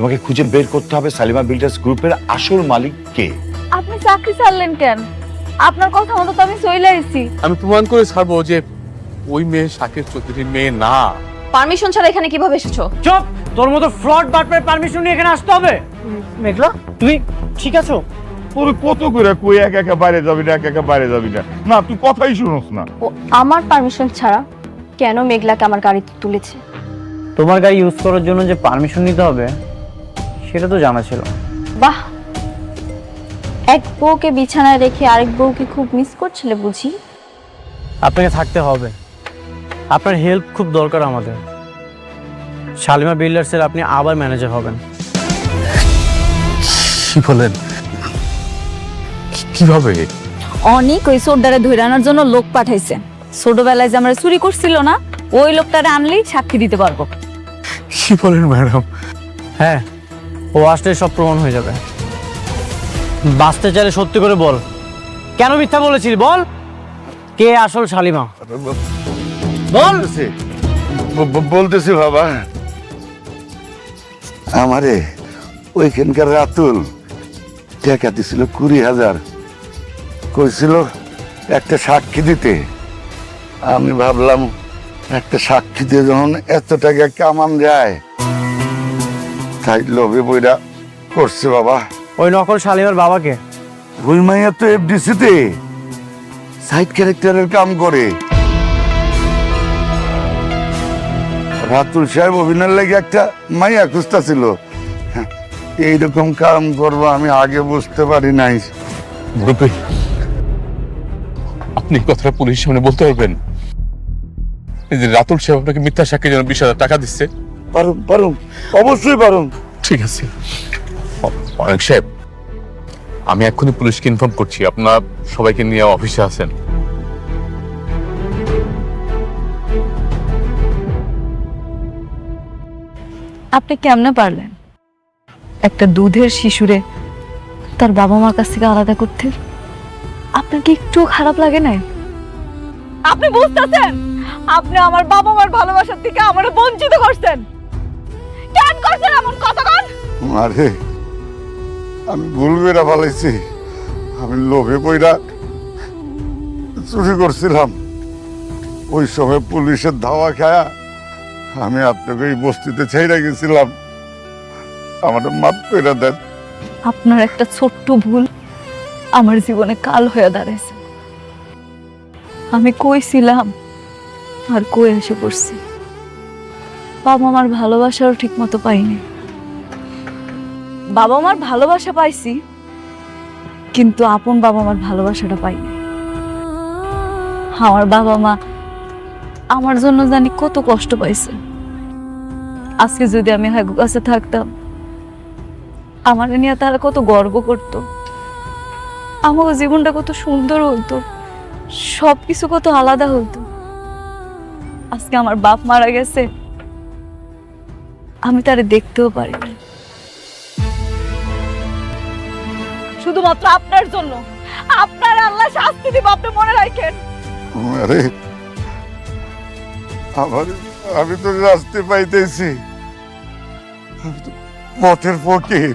তোমাকে খুঁজে বের করতে হবে সালিমা বিল্ডার্স গ্রুপের আসল মালিক কে। আপনি চাকরি ছাড়লেন কেন? আপনার কথা মতো তো আমি চলে আইছি। আমি প্রমাণ করে ছাড়বো যে ওই মেয়ে শাকের চৌধুরীর মেয়ে না। পারমিশন ছাড়া এখানে কিভাবে এসেছো? চুপ! তোর মতো ফ্রড বাটপার পারমিশন নিয়ে এখানে আসতে হবে? মেঘলা, তুমি ঠিক আছো? তোর কত করে কই একা একা বাইরে যাবি না, একা একা বাইরে যাবি না, না তুই কথাই শুনোস না। ও আমার পারমিশন ছাড়া কেন মেঘলাকে আমার গাড়িতে তুলেছে? তোমার গাড়ি ইউজ করার জন্য যে পারমিশন নিতে হবে সেটা তো জানা ছিল। বাহ, এক বউকে বিছানায় রেখে আরেক বউকে খুব মিস করছিলে বুঝি? আপনাকে থাকতে হবে, আপনার হেল্প খুব দরকার আমাদের। শালিমা বিল্ডার্সের আপনি আবার ম্যানেজার হবেন। কি বলেন? কিভাবে? অনেক ওই সোডারে ধরে আনার জন্য লোক পাঠাইছে। ছোটবেলায় যে আমরা চুরি করছিল না, ওই লোকটারে আনলেই সাক্ষী দিতে পারবো। কি বলেন ম্যাডাম? হ্যাঁ, ও আসলে সব প্রমাণ হয়ে যাবে। বাঁচতে চাইলে সত্যি করে বল, কেন মিথ্যা বলেছিলি? বল, কে আসল শালিমা? বল। বলতেছি বাবা, আমারে ওইখানকার রাতুল টাকা দিছিল 20,000, কইছিল একটা সাক্ষী দিতে। আমি ভাবলাম একটা সাক্ষী দিয়ে যখন এত টাকা কামান যায়, তাই লোভে বইরা করছে বাবা। ওই নকল শালিমার বাবাকে? ওই মাইয়া তো এফডিসিতে সাইড ক্যারেক্টারের কাম করে। রাতুল সাহেব অভিনয়ের লাগে একটা মাইয়া খুঁজতা ছিল। এইরকম কাম করবো আমি আগে বুঝতে পারি নাই। মুরব্বী, আপনি এই কথাটা পুলিশের সামনে বলতে পারবেন? এই যে রাতুল সাহেব আপনাকে মিথ্যা সাক্ষীর জন্য 20,000 টাকা দিচ্ছে? পারুম পারুম, অবশ্যই পারুম। ঠিক আছে অনেক সাহেব, আমি এক্ষুনি পুলিশকে ইনফর্ম করছি। আপনার সবাইকে নিয়ে অফিসে আছেন। আপনি কেমনে পারলেন একটা দুধের শিশুরে তার বাবা মার কাছ থেকে আলাদা করতে? আপনার কি একটু খারাপ লাগে না? আপনি বুঝতেছেন আপনি আমার বাবা মার ভালোবাসার থেকে আমারে বঞ্চিত করছেন? কেন করছেন এমন কথা? কন আরে আমি ভুল বেড়া ফেলাইছি। আমি লোভে পইরা চুরি করছিলাম। ওই সময় পুলিশের ধাওয়া খায়া আমি আপনাকে এই বস্তিতে ছেড়ে গেছিলাম। আমাদের মাফ করে দেন। আপনার একটা ছোট্ট ভুল আমার জীবনে কাল হয়ে দাঁড়াইছে। আমি কইছিলাম আর কই এসে পড়ছি। বাবা মার ভালোবাসাও ঠিক মতো পাইনি। বাবা মার ভালোবাসা পাইছি, কিন্তু আপন বাবা মার ভালোবাসাটা পাইনি। আমার বাবা মা আমার জন্য জানি কত কষ্ট পাইছে। আজকে যদি আমি হাগু কাছে থাকতাম, আমার নিয়ে তারা কত গর্ব করত। আমার জীবনটা কত সুন্দর হতো, সবকিছু কত আলাদা হতো। আজকে আমার বাপ মারা গেছে, আমি তারে দেখতেও পারি না। শুধুমাত্র আপনার জন্য। আপনার আল্লাহ শাস্তি দিব, আপনি মনে রাখেন। আরে আমি তো রাস্তে পাইতেছি, আমি তো পথের ফকির।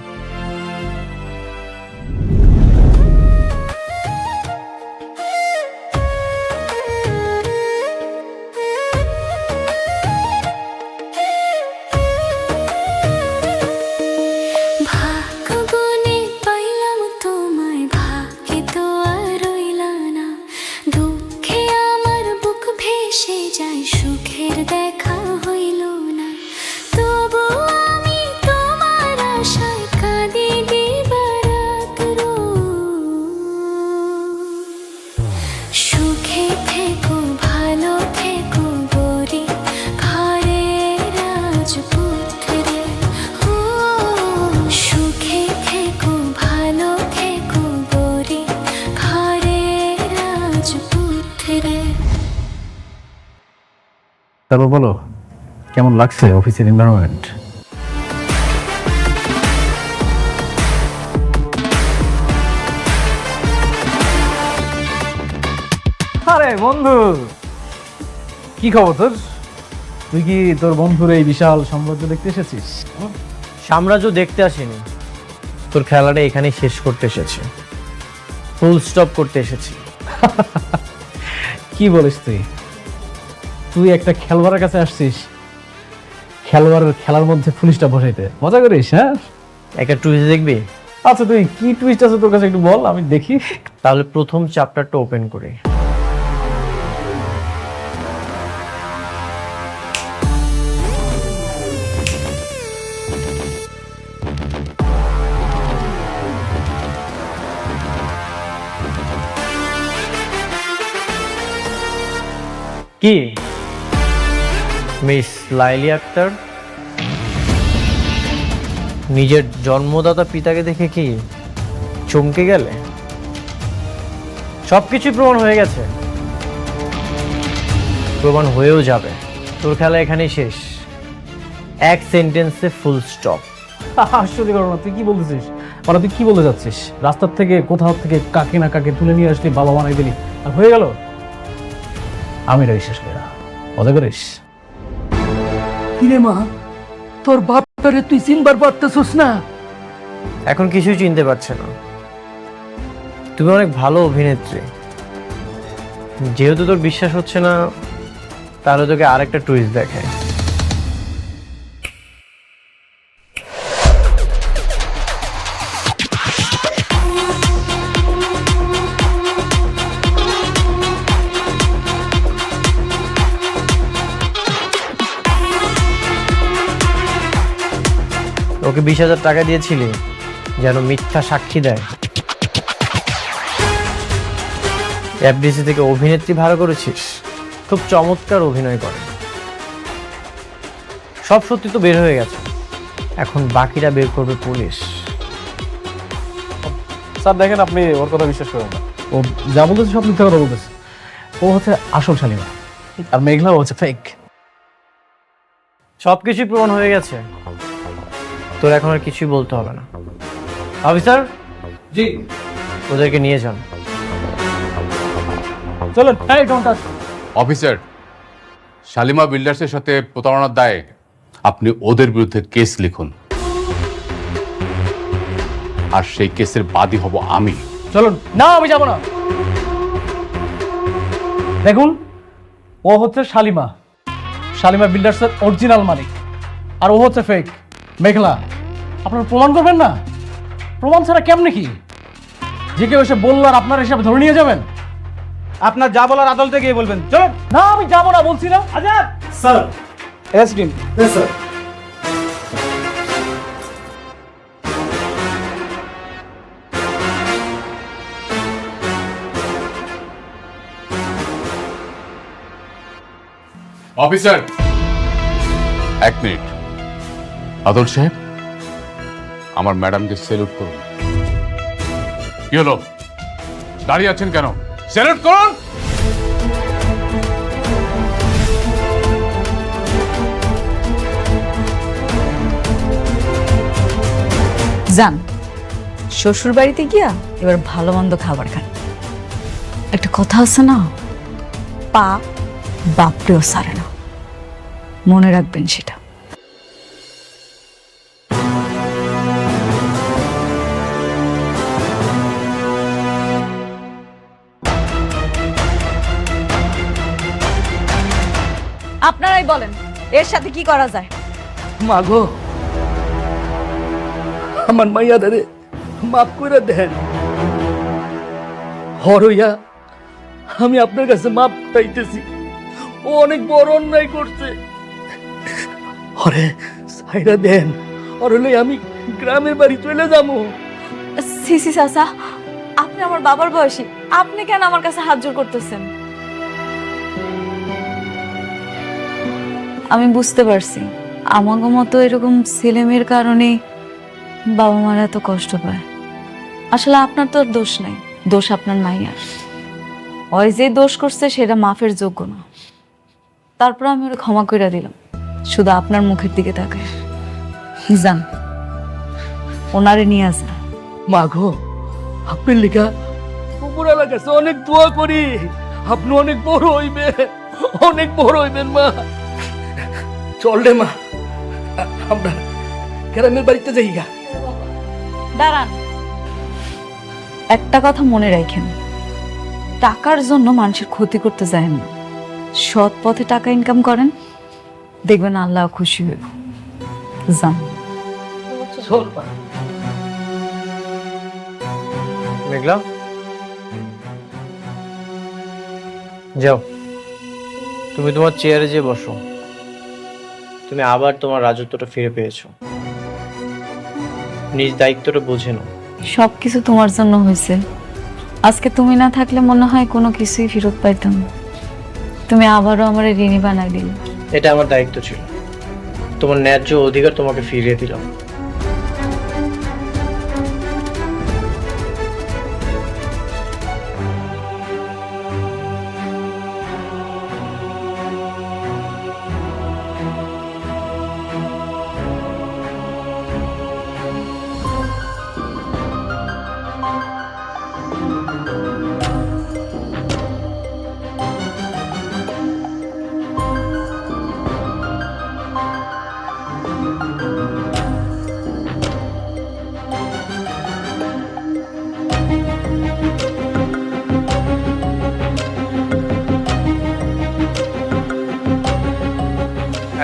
তারপর বলো, কেমন লাগছে অফিসের এনভায়রনমেন্ট? আরে বন্ধু, কি খবর তোর? তুই কি তোর বন্ধুর এই বিশাল সাম্রাজ্য দেখতে এসেছিস? সাম্রাজ্য দেখতে আসেনি, তোর খেলাটা এখানেই শেষ করতে এসেছি, ফুল স্টপ করতে এসেছি। কি বলিস তুই? তুই একটা খেলোয়াড়ের কাছে আসছিস খেলোয়াড়ের খেলার মধ্যে পুলিশটা বসাইতে? মজা করিস? হ্যাঁ, একটা টুইস্ট দেখবি? আচ্ছা তুই কি টুইস্ট আছে তোর কাছে একটু বল, আমি দেখি। তাহলে প্রথম চ্যাপ্টারটা ওপেন করি। কি মিস লাইলি আক্তার, নিজের জন্মদাতা পিতাকে দেখে কি চমকে গেলে? সবকিছু প্রমাণ হয়ে গেছে, প্রমাণ হয়েও যাবে। তোর খেলা এখানেই শেষ, এক সেন্টেন্সে ফুল স্টপ। আসলে ঘটনা, তুই কি বলতেছিস? মানে তুই কি বলতে যাচ্ছিস? রাস্তার থেকে কোথাও থেকে কাকে না কাকে তুলে নিয়ে আসলি, বাবা বানাই দিলি, আর হয়ে গেল? আমি এটা বিশ্বাস করি না, মজা করিস? কিরে মা, তোর বাপটারে তুই চিনবার পারতেছিস না? এখন কিছুই চিনতে পারছে না। তুমি অনেক ভালো অভিনেত্রী, যেহেতু তোর বিশ্বাস হচ্ছে না, তাহলে তোকে আরেকটা টুইস্ট দেখায়। ওকে 20,000 টাকা দিয়েছিলি যেন মিথ্যা সাক্ষী দেয়। এফডিসি থেকে অভিনেত্রী ভাড়া করেছিস, খুব চমৎকার অভিনয় করে। সব সত্যি তো বের হয়ে গেছে, এখন বাকিটা বের করবে পুলিশ। স্যার দেখেন, আপনি ওর কথা বিশ্বাস করেন না। ও যা বলতেছে সব মিথ্যা কথা বলতেছে। ও হচ্ছে আসল শালিমা, আর মেঘলা ও হচ্ছে ফেক। সবকিছুই প্রমাণ হয়ে গেছে, তোর এখন আর কিছুই বলতে হবে না। অফিসার, জি ওদেরকে নিয়ে যান। চলুন। এই ডোন্ট টাচ। অফিসার, শালিমা বিল্ডার্সের সাথে প্রতারণার দায়ে আপনি ওদের বিরুদ্ধে কেস লিখুন, আর সেই কেসের বাদী হব আমি। চলুন। না, আমি যাব না। দেখুন, ও হচ্ছে শালিমা, শালিমা বিল্ডার্সের অরিজিনাল মালিক, আর ও হচ্ছে ফেক মেঘলা। আপনারা প্রমাণ করবেন না? প্রমাণ ছাড়া কেমনে কি যে কেউ এসে বললো আর আপনার হিসাবে ধরে নিয়ে যাবেন? আপনার যা বলার আদালতে গিয়ে বলবেন। চলুন। না, আমি যাবো না, বলছি না। Azad sir, SDM. Sir. Officer, 1 minute. আদল সাহেব, আমার ম্যাডামকে স্যালুট করুন। কি হলো, দাঁড়িয়ে আছেন কেন? স্যালুট করুন। যান, শ্বশুর বাড়িতে গিয়া এবার ভালো মন্দ খাবার খান। একটা কথা আছে না, পা বাপরেও সারে না, মনে রাখবেন সেটা। আপনারাই বলেন, এর সাথে কি করা যায়? মাগো, আমার মাইয়া দারে মাফ করে দেন। হরইয়া আমি আপনার কাছে মাপ চাইতেছি, ও অনেক বড় অন্যায় করছে। হরে সাইরা দেন, আর হলে আমি গ্রামের বাড়ি চলে যাবো। সিসি চাচা, আপনি আমার বাবার বয়সী, আপনি কেন আমার কাছে হাত জোর করতেছেন? আমি বুঝতে পারছি, আমাকে মতো এরকম ছেলেমেয়ের কারণে বাবা মারা এত কষ্ট পায়। আসলে আপনার তো দোষ নাই, দোষ আপনার মাইয়ার। ওই যে দোষ করছে সেটা মাফের যোগ্য না। তারপর আমি ওরা ক্ষমা করে দিলাম, শুধু আপনার মুখের দিকে তাকায়। যান, ওনারে নিয়ে আসেন। মাগো, আপনার লেখা উপরালার কাছে অনেক দোয়া করি, আপনি অনেক বড় হইবে, অনেক বড় হইবেন মা। চল রে মা, আমরা গ্রামের বাড়িতে যাইগা। দাঁড়ান, একটা কথা মনে রাখেন, টাকার জন্য মানুষের ক্ষতি করতে যায় না। সৎ পথে টাকা ইনকাম করেন, দেখবেন আল্লাহ খুশি হইব। যান। চল মা। মেঘলা, যাও তুমি তোমার চেয়ারে যেয়ে বসো। তুমি আবার তোমার রাজত্বটা ফিরে পেয়েছো। নিজ দায়িত্বটা বুঝে নাও। সবকিছু তোমার জন্য হয়েছে। আজকে তুমি না থাকলে মনে হয় কোনো কিছুই ফেরত পাইতাম না। তুমি আবারও আমার ঋণী বানাই দিলে। এটা আমার দায়িত্ব ছিল। তোমার ন্যায্য অধিকার তোমাকে ফিরিয়ে দিলাম।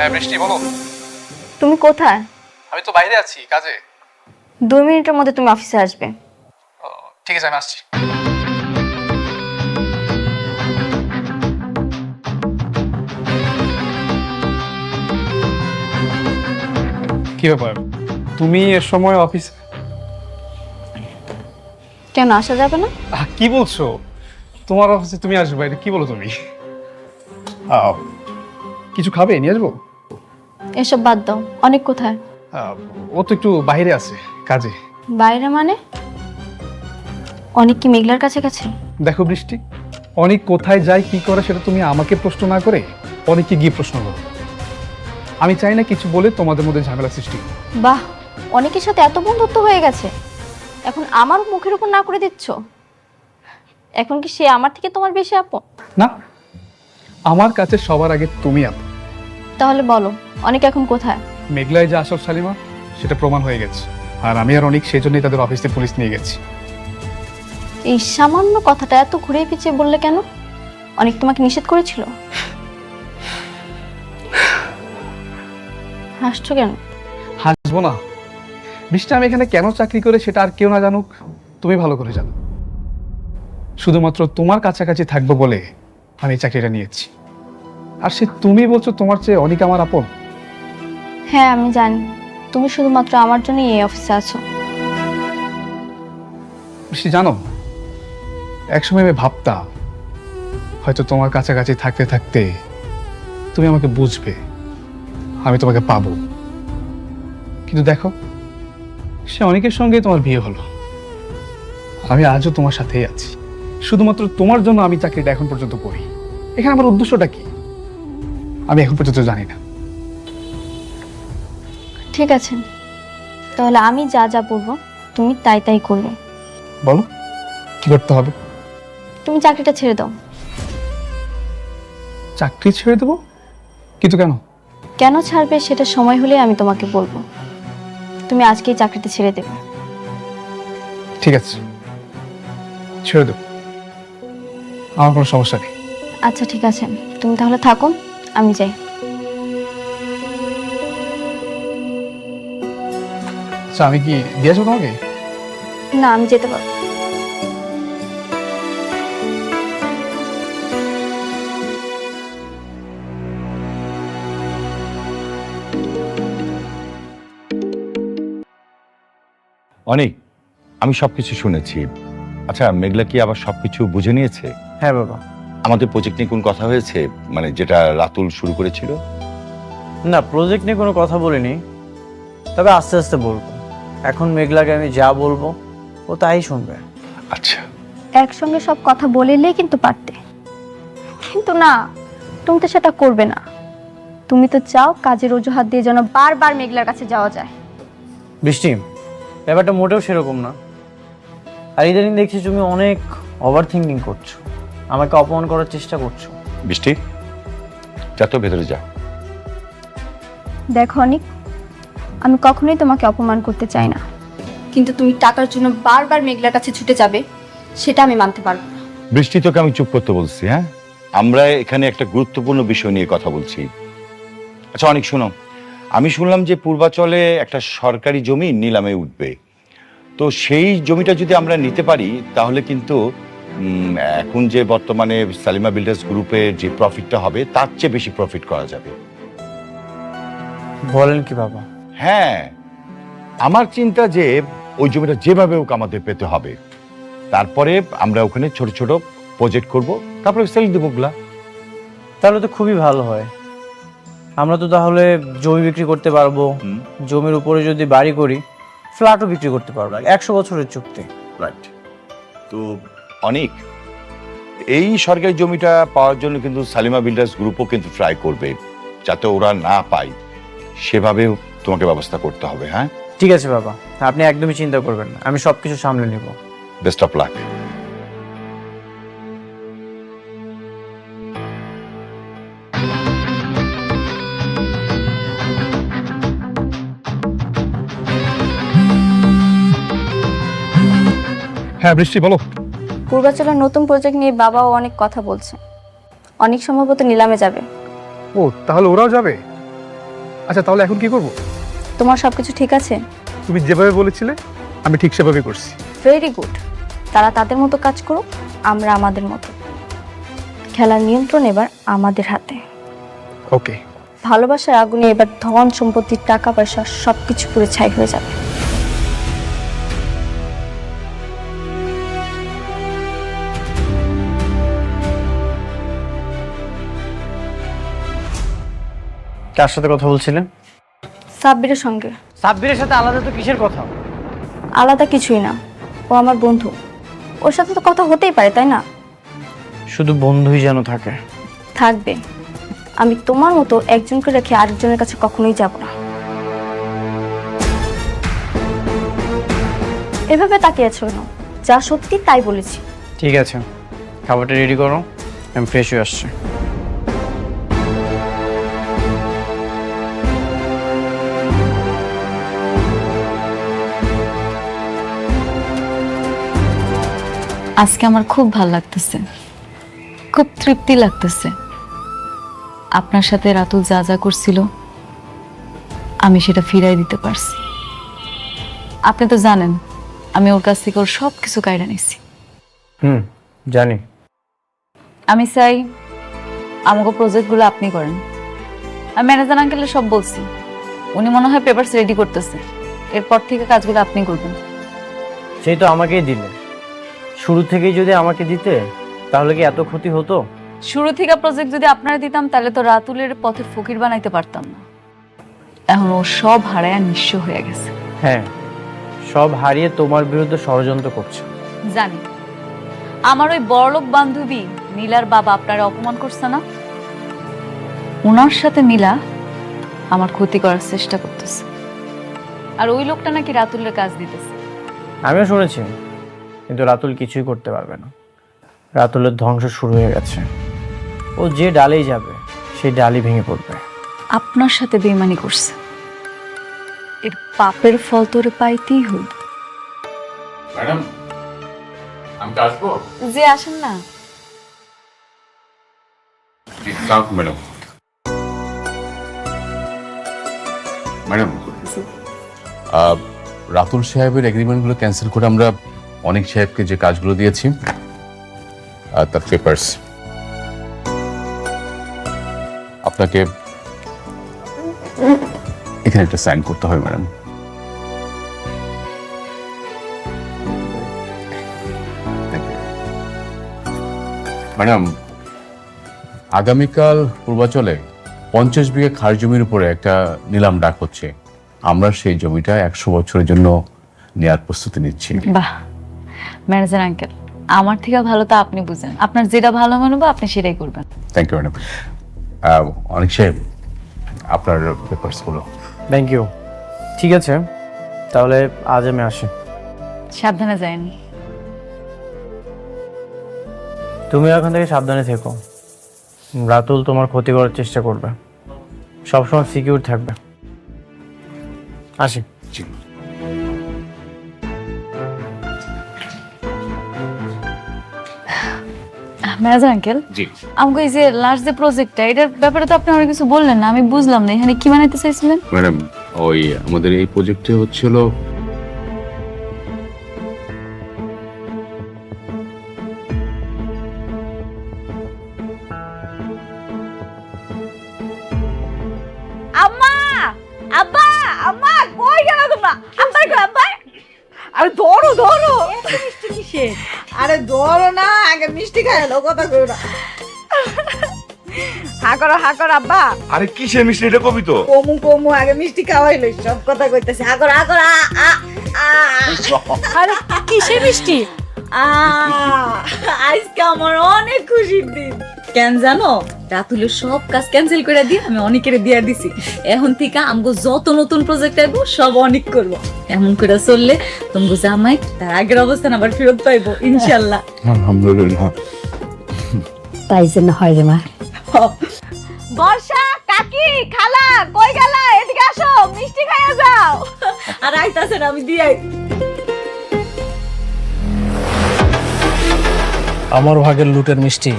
হ্যাঁ বৃষ্টি, বলো। তুমি কোথায়? আমি তো বাইরে আছি কাজে। 2 মিনিটের মধ্যে তুমি অফিসে আসবে। ঠিক আছে, আমি আসছি। কি ব্যাপার, তুমি এর সময় অফিস? কেন আসা যাবে না? কি বলছো? তোমার অফিসে তুমি আসবে? এটা কি বলো তুমি? কিছু খাবে? নিয়ে আসবো? এসব বাদ দাও। অনেক কোথায়? ও তো একটু বাইরে আছে কাজে। বাইরে মানে? অনেক কি মেঘলার কাছে কাছে? দেখো বৃষ্টি, অনেক কোথায় যায় কি করে সেটা তুমি আমাকে প্রশ্ন না করে অনেককে গিয়ে প্রশ্ন করো। আমি চাই না কিছু বলে তোমাদের মধ্যে ঝামেলা সৃষ্টি হোক। বাহ, অনেকের সাথে এত বন্ধুত্ব হয়ে গেছে, এখন আমার মুখের উপর না করে দিচ্ছ। এখন কি সে আমার থেকে তোমার বেশি আপন? না, আমার কাছে সবার আগে তুমি আপন। তাহলে বলো, অনেক এখন কোথায়? মেঘলায় যে আসল শালিমা সেটা প্রমাণ হয়ে গেছে, আর আমি আর অনেক সেই জন্যই তাদের অফিসে পুলিশ নিয়ে গেছি। এই সামান্য কথাটা এত ঘুরে পিছিয়ে বললে কেন? অনেক তোমাকে নিষেধ করেছিল? হাসছো কেন? হাসবো না বৃষ্টি, আমি এখানে কেন চাকরি করে সেটা আর কেউ না জানুক, তুমি ভালো করে জানো। শুধুমাত্র তোমার কাছাকাছি থাকবো বলে আমি এই চাকরিটা নিয়েছি। আর সে তুমি বলছো তোমার চেয়ে অনেক আমার আপন। হ্যাঁ আমি জানি, তুমি শুধুমাত্র আমার জন্যই এই অফিসে আছো। বৃষ্টি জানো, একসময় আমি ভাবতাম হয়তো তোমার কাছাকাছি থাকতে থাকতে তুমি আমাকে বুঝবে, আমি তোমাকে পাবো। কিন্তু দেখো, সে অনেকের সঙ্গে তোমার বিয়ে হলো। আমি আজও তোমার সাথেই আছি, শুধুমাত্র তোমার জন্য আমি চাকরিটা এখন পর্যন্ত করি। এখানে আমার উদ্দেশ্যটা কি আমি এখন পর্যন্ত জানি না। ঠিক আছে, তাহলে আমি যা যা বলবো তুমি তাই তাই করবে। বলো কি করতে হবে? তুমি চাকরিটা ছেড়ে দাও। চাকরি ছেড়ে দেবো? কিন্তু কেন? কেন ছাড়বে সেটা সময় হলে আমি তোমাকে বলবো। তুমি আজকেই চাকরিটা ছেড়ে দেবে। ঠিক আছে, ছেড়ে দেবো, আমার কোনো সমস্যা নেই। আচ্ছা ঠিক আছে, তুমি তাহলে থাকো, আমি যাই। আচ্ছা, আমি কি দিয়ে আসবো তোমাকে? না, আমি যেতে পারবো। অনেক, আমি সবকিছু শুনেছি। আচ্ছা, মেঘলা কি আবার সবকিছু বুঝে নিয়েছে? হ্যাঁ বাবা। আমাদের প্রজেক্ট নিয়ে কোন কথা হয়েছে, মানে যেটা রাতুল শুরু করেছিল? না, প্রজেক্ট নিয়ে কোনো কথা বলিনি, তবে আস্তে আস্তে বলবো। এখন মেঘলাকে আমি যা বলবো ও তাই শুনবে। আচ্ছা, একসঙ্গে সব কথা বলিলেই কিন্তু পারতে, কিন্তু না, তুমি তো সেটা করবে না। তুমি তো চাও কাজের অজুহাত দিয়ে যেন বারবার মেঘলার কাছে যাওয়া যায়। বৃষ্টি, ব্যাপারটা মোটেও সেরকম না। আর ইদানিং দেখছি তুমি অনেক ওভার থিঙ্কিং করছো, আমাকে অপমান করার চেষ্টা করছো। বৃষ্টি যা তো ভেতরে যা। দেখো অনেক, আমি কখনোই তোমাকে অপমান করতে চাই না, কিন্তু তুমি টাকার জন্য বারবার মেঘলার কাছে ছুটে যাবে সেটা আমি মানতে পারবো না। বৃষ্টি, তোকে আমি চুপ করতে বলছি, হ্যাঁ? আমরা এখানে একটা গুরুত্বপূর্ণ বিষয় নিয়ে কথা বলছি। আচ্ছা অনেক, শোনো, আমি শুনলাম যে পূর্বাচলে একটা সরকারি জমি নিলামে উঠবে। তো সেই জমিটা যদি আমরা নিতে পারি তাহলে কিন্তু এখন যে বর্তমানে সালিমা বিল্ডার্স গ্রুপের যে প্রফিটটা হবে তার চেয়ে বেশি প্রফিট করা যাবে। বলেন কি বাবা? হ্যাঁ, আমার চিন্তা যে ওই জমিটা যেভাবে হোক আমাদের পেতে হবে, তারপরে আমরা ওখানে ছোট ছোট প্রজেক্ট করব, তারপরে সেল দেবো গুলা। তাহলে তো খুবই ভালো হয়। আমরা তো তাহলে জমি বিক্রি করতে পারবো, জমির উপরে যদি বাড়ি করি ফ্ল্যাটও বিক্রি করতে পারবো। 100 বছরের চুক্তি। রাইট। তো অনেক, এই সরকারি জমিটা পাওয়ার জন্য কিন্তু সালিমা বিল্ডার্স গ্রুপও কিন্তু ট্রাই করবে, যাতে ওরা না পায় সেভাবে তোমাকে ব্যবস্থা করতে হবে। হ্যাঁ ঠিক আছে বাবা, আপনি একদমই চিন্তা করবেন না, আমি সবকিছু সামলে নেব। Best of luck. হ্যাঁ বৃষ্টি, বলো। পূর্বাচলের নতুন প্রজেক্ট নিয়ে বাবাও অনেক কথা বলছে, অনেক সম্ভবত নিলামে যাবে। ও, তাহলে ওরাও যাবে? আচ্ছা, তাহলে এখন কি করব? তোমার সবকিছু ঠিক আছে? তুমি যেভাবে বলেছিলে আমি ঠিক সেভাবে করছি। Very good. তারা তাদের মতো কাজ করুক, আমরা আমাদের মতো। খেলার নিয়ন্ত্রণ এবার আমাদের হাতে। ওকে। ভালোবাসার আগুনে এবার ধন সম্পত্তি টাকা পয়সা সবকিছু পুরো ছাই হয়ে যাবে। কার সাথে কথা বলছিলেন? সাব্বিরের সঙ্গে। সাব্বিরের সাথে আলাদা তো কিসের কথা? আলাদা কিছুই না, ও আমার বন্ধু, ওর সাথে তো কথা হতেই পারে, তাই না? শুধু বন্ধুই যেন থাকে। থাকবে। আমি তোমার মতো একজনকে রেখে আরেকজনের কাছে কখনোই যাব না। এভাবে তাকিয়েছো না, যা সত্যি তাই বলেছি। ঠিক আছে, খাবারটা রেডি করো, আমি ফ্রেশ হয়ে আসছি। আজকে আমার খুব ভালো লাগতেছে, খুব তৃপ্তি লাগতেছে। আপনার সাথে রাতুল যা যা করছিল আমি সেটা ফিরাই দিতে পারছি। আপনি তো জানেন আমি ওর কাছ থেকে ওর সব কিছু কায়রা নিছি। জানি। আমি চাই আমাকে প্রজেক্টগুলো আপনি করেন। আমি ম্যানেজার আঙ্কেলে সব বলছি, উনি মনে হয় পেপারস রেডি করতেছে, এরপর থেকে কাজগুলো আপনি করবেন। সেই তো আমাকেই দিলে, শুরু থেকেই যদি আমাকে দিতে তাহলে কি এত ক্ষতি হতো? শুরু থেকে প্রজেক্ট যদি আপনারা দিতাম তাহলে তো রাতুলের পথে ফকির বানাইতে পারতাম না। এখন ও সব হারায়া নিঃস্ব হয়ে গেছে। হ্যাঁ, সব হারিয়ে তোমার বিরুদ্ধে ষড়যন্ত্র করছে। জানি, আমার ওই বড়লোক বান্ধবী নীলার বাবা আপনারা অপমান করছে না, ওনার সাথে নীলা আমার ক্ষতি করার চেষ্টা করতেছে। আর ওই লোকটা নাকি রাতুলের কাজ দিতেছে। আমিও শুনেছি, কিন্তু রাতুল কিছুই করতে পারবে না। রাতুলের ধ্বংস শুরু হয়ে গেছে। ও যে ডালেই যাবে সেই ডালই ভেঙে পড়বে। আপনার সাথে বেইমানি করছে, এর পাপের ফল তোরে পাইতেই হইল। ম্যাডাম, আমি তো আসবো? যে আসেন না। ম্যাডাম, ম্যাডাম, রাতুল সাহেবের এগ্রিমেন্টগুলো ক্যান্সেল করে আমরা অনেক সাহেবকে যে কাজগুলো দিয়েছি তার পেপারস আপনাকে এখানে একটা সাইন করতে হবে ম্যাডাম। ম্যাডাম, আগামীকাল পূর্বাচলে 50 বিঘা খাস জমির উপরে একটা নিলাম ডাক হচ্ছে। আমরা সেই জমিটা 100 বছরের জন্য নেয়ার প্রস্তুতি নিচ্ছি। বাহ, ম্যানেজার আঙ্কেল, আমার থেকে ভালো তো আপনি বুঝেন, আপনার যেটা ভালো মনে হবে আপনি সেটাই করবেন। Thank you madam. অনেক সাহেব, আপনার পেপারসগুলো। Thank you. ঠিক আছে, তাহলে আজ আমি আসি। সাবধানে যায়েন। তুমি এখান থেকে সাবধানে থেকো। রাতুল তোমার ক্ষতি করার চেষ্টা করবে, সবসময় সিকিউর থাকবে। আসি। জি। ম্যানেজার আঙ্কেল, জি আমাকে এই যে লাস্ট যে প্রজেক্টটা, এটার ব্যাপারে তো আপনি অনেক কিছু বললেন না, আমি বুঝলাম না এখানে কি বানাইতে চাইছিলেন। ম্যাডাম, ওই আমাদের এই প্রজেক্টে হচ্ছিল আম্মা, আব্বা, আম্মা কই গেল তোমরা? আব্বা কই আব্বা? আরে ধরো ধরো, আরে ধরো না, আগে মিষ্টি খাই এলো, কথা কই না। হা করো আব্বা। আরে কিসের মিষ্টি এটা কবি তো? কমু কমু, আগে মিষ্টি খাওয়াইলো, সব কথা কইতেছে। হা করো আরে কিসের মিষ্টি? আজকে আমার অনেক খুশির দিন। কেন জানো, রাতুলের সব কাজ ক্যান্সেল করে দিয়ে আমি অনেকের দিয়ে দিছি। এখন থেকে আমগো যত নতুন প্রজেক্ট আইব সব অনেক করব। এমন করে চললে তোমাগো জামাই তার আগের অবস্থান আবার ফেরত পাইবো ইনশাআল্লাহ। আলহামদুলিল্লাহ। তাই যেন হয় রে মা। বর্ষা, কাকি, খালা কই গেলা? এদিকে আসো, মিষ্টি খাইয়া যাও। আর আইতাছেন, আমি দিয়াই। আমার ভাগের লুটের মিষ্টি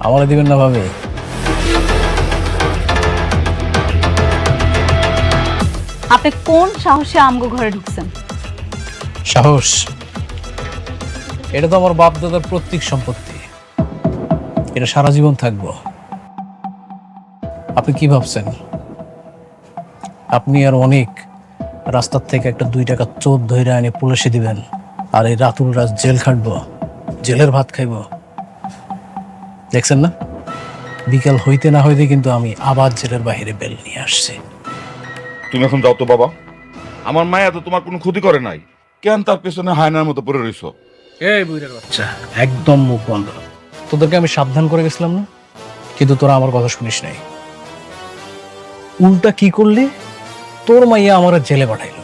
আমারে দিবেন না ভাবে? আপনি কোন সাহসে আমগো ঘরে ঢুকছেন? সাহস? এটা তো আমার বাপ দাদার প্রত্যেক সম্পত্তি, এটা সারা জীবন থাকবো। আপনি কি ভাবছেন আপনি আর অনেক রাস্তার থেকে একটা 2 টাকা চোর ধরে এনে পুলিশে দিবেন আর এই রাতুল রাজ জেল খাটবো, জেলের ভাত খাইব? দেখছেন না, বিকাল হইতে না হইতে কিন্তু আমি আবার জেলের বাইরে বেল নিয়ে আসছি। তুমি এখন যাও তো বাবা, আমার মায়া তো তোমার কোনো ক্ষতি করে নাই, কেন তার পেছনে হায়নার মতো পড়ে রইছো? এই বুইড়ার বাচ্চা, একদম মুখ বন্ধ। তোদেরকে আমি সাবধান করে গেছিলাম না, কিন্তু তোরা আমার কথা শুনিস নাই। উল্টা কি করলি, তোর মাইয়া আমার জেলে পাঠাইল।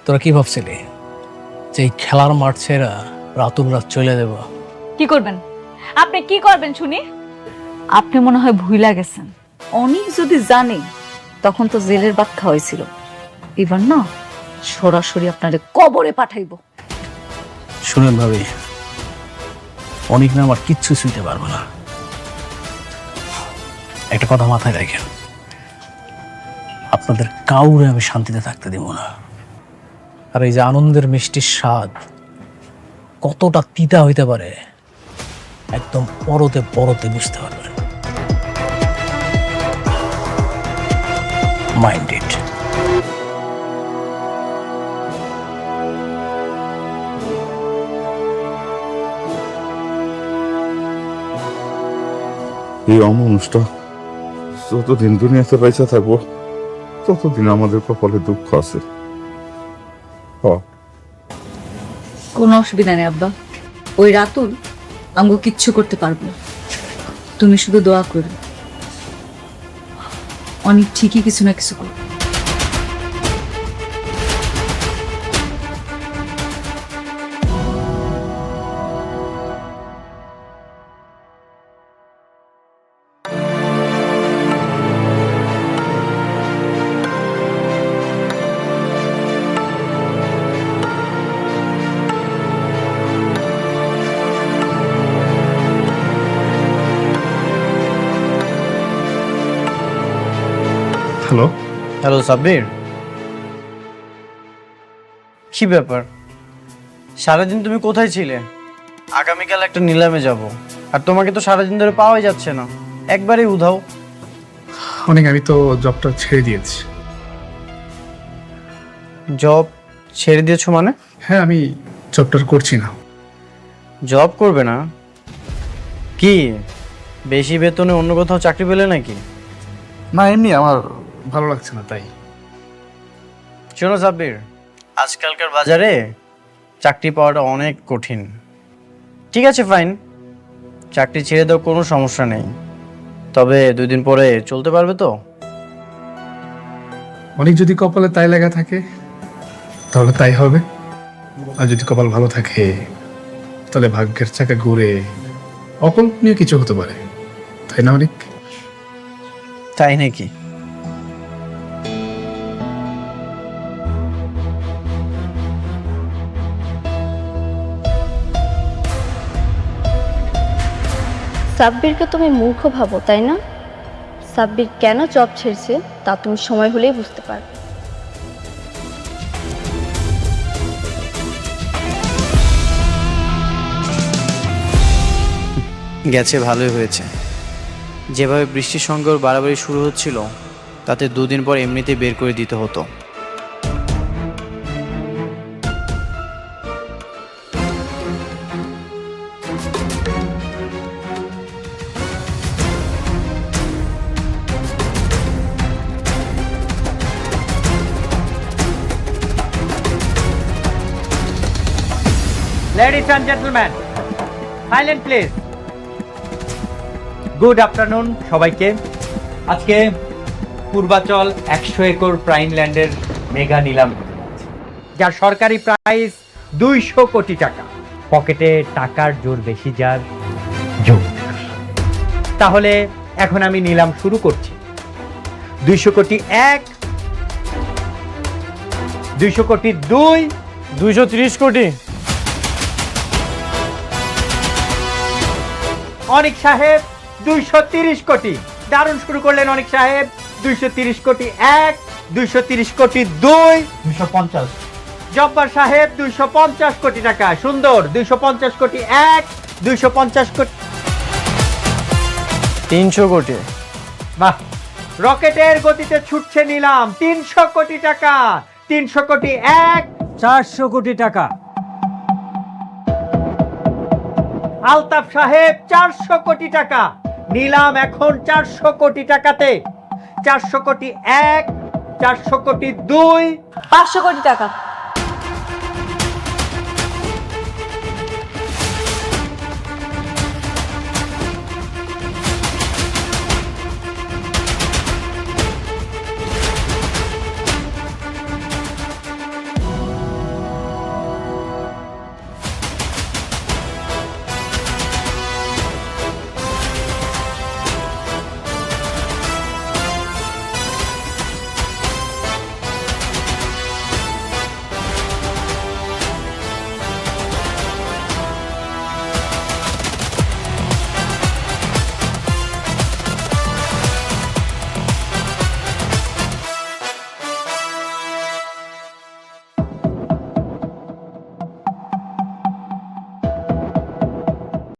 তোরা কি ভাবছিলি যে এই খেলার মাঠ ছেড়া রাতুল রাত চলে দেব? কি করবেন আপনি? কি করবেন শুনি? আপনি মনে হয় ভুইলা গেছেন, অনেক যদি জানে তখন তো জেলের ভাত খাওয়াইছিল। এবার না সরাসরি আপনারে কবরে পাঠাইবো। শুনেন ভাবি, অনেক না আমার কিচ্ছু শুনতে পারবো না। একটা কথা মাথায় রাখেন, আপনাদের কাউরে আমি শান্তিতে থাকতে দেব না। আর এই যে আনন্দের মিষ্টির স্বাদ কতটা তিতা হইতে পারে একদম পরতে পরতে বুঝতে পারবেন। Mind it. এই অমানুষটা যতদিন দুনিয়াতে বেঁচে থাকবো ততদিন আমাদের কপালে দুঃখ আছে। কোনো অসুবিধা নেই আব্বা, ওই রাতুল আমগো কিচ্ছু করতে পারবো না। তুমি শুধু দোয়া করো, অনেক ঠিকই কিছু না কিছু করো। হ্যালো, হ্যালো সাব্বির, কি ব্যাপার? সারাদিন তুমি কোথায় ছিলে? আগামীকাল একটা নিলামে যাব, আর তোমাকে তো সারাদিন ধরে পাওয়াই যাচ্ছে না, একবারেই উধাও। অনেক, আমি তো জবটা ছেড়ে দিয়েছি। জব ছেড়ে দিয়েছো মানে? হ্যাঁ, আমি জবটা করছি না। জব করবে না? কি বেশি বেতনে অন্য কোথাও চাকরি পেলে নাকি? না, এমনি আমার ভালো লাগছে না তাই। শোনো সাব্বির, আজকালকার বাজারে চাকরি পাওয়াটা অনেক কঠিন। ঠিক আছে ফাইন, চাকরি ছেড়ে দাও, কোনো সমস্যা নেই, তবে 2 দিন পরে চলতে পারবে তো? অনেক যদি কপালে তাই লেখা থাকে তাহলে তাই হবে, আর যদি কপাল ভালো থাকে তাহলে ভাগ্যের চাকা ঘুরে অকল্পনীয় কিছু হতে পারে, তাই না অনেক? তাই নাকি? সাব্বিরকে তুমি মূর্খ ভাবো তাই না? সাব্বির কেন জব ছেড়েছে তা তুমি সময় হলেই বুঝতে পারবে। গেছে ভালোই হয়েছে। যেভাবে বৃষ্টির সঙ্গে ওর বাড়াবাড়ি শুরু হচ্ছিল তাতে দুদিন পর এমনিতেই বের করে দিতে হতো। Ladies and gentlemen, silent please. Good afternoon সবাইকে। আজকে পূর্বাচল 100 একর প্রাইম ল্যান্ডের মেগা নিলাম হতে যাচ্ছে, যার সরকারি প্রাইস 200 কোটি টাকা। পকেটে টাকার জোর বেশি যার জোর। তাহলে এখন আমি নিলাম শুরু করছি। 200 কোটি 1, 200 কোটি 2, 230 কোটি। অনিক সাহেব 230 কোটি। দারুণ শুরু করলেন অনিক সাহেব। 230 কোটি 1, 230 কোটি 2, 250। জব্বার সাহেব 250 কোটি টাকা। সুন্দর। 250 কোটি 1, 250 কোটি 300 কোটি। বাহ, রকেটের গতিতে ছুটছে নিলাম। 300 কোটি টাকা। 300 কোটি 1, 400 কোটি টাকা। আলতাফ সাহেব 400 কোটি টাকা। নিলাম এখন 400 কোটি টাকাতে। 400 কোটি 1, 400 কোটি 2, 500 কোটি টাকা।